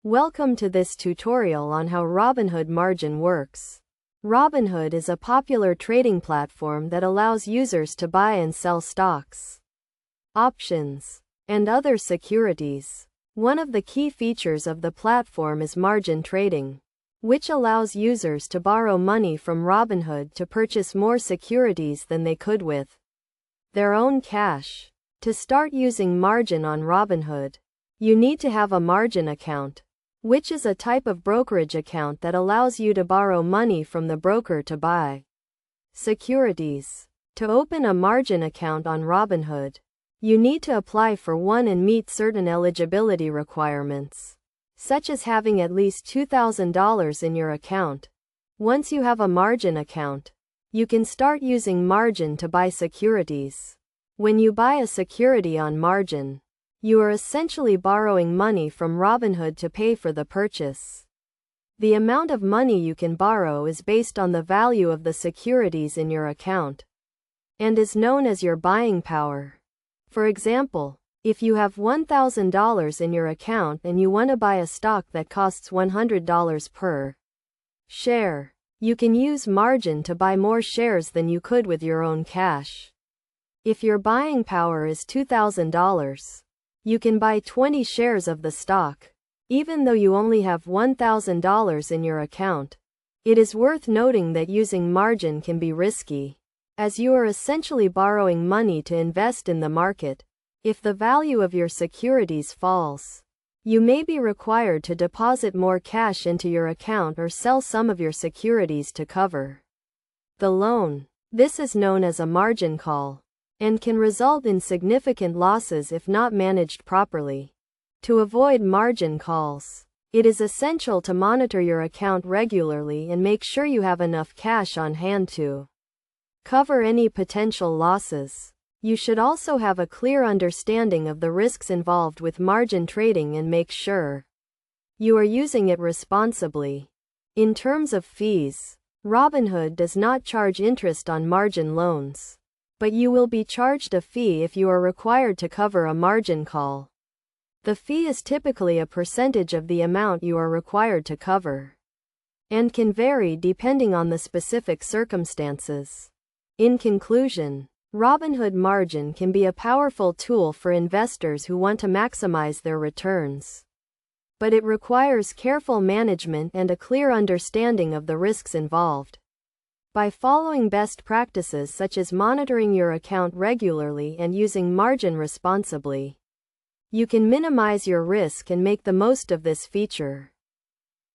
Welcome to this tutorial on how Robinhood margin works. Robinhood is a popular trading platform that allows users to buy and sell stocks, options, and other securities. One of the key features of the platform is margin trading, which allows users to borrow money from Robinhood to purchase more securities than they could with their own cash. To start using margin on Robinhood, you need to have a margin account, which is a type of brokerage account that allows you to borrow money from the broker to buy securities. To open a margin account on Robinhood, you need to apply for one and meet certain eligibility requirements, such as having at least $2,000 in your account. Once you have a margin account, you can start using margin to buy securities. When you buy a security on margin, you are essentially borrowing money from Robinhood to pay for the purchase. The amount of money you can borrow is based on the value of the securities in your account and is known as your buying power. For example, if you have $1,000 in your account and you want to buy a stock that costs $100 per share, you can use margin to buy more shares than you could with your own cash. If your buying power is $2,000, you can buy 20 shares of the stock, even though you only have $1,000 in your account. It is worth noting that using margin can be risky, as you are essentially borrowing money to invest in the market. If the value of your securities falls, you may be required to deposit more cash into your account or sell some of your securities to cover the loan. This is known as a margin call, and can result in significant losses if not managed properly. To avoid margin calls, it is essential to monitor your account regularly and make sure you have enough cash on hand to cover any potential losses. You should also have a clear understanding of the risks involved with margin trading and make sure you are using it responsibly. In terms of fees, Robinhood does not charge interest on margin loans, but you will be charged a fee if you are required to cover a margin call. The fee is typically a percentage of the amount you are required to cover, and can vary depending on the specific circumstances. In conclusion, Robinhood margin can be a powerful tool for investors who want to maximize their returns, but it requires careful management and a clear understanding of the risks involved. By following best practices such as monitoring your account regularly and using margin responsibly, you can minimize your risk and make the most of this feature.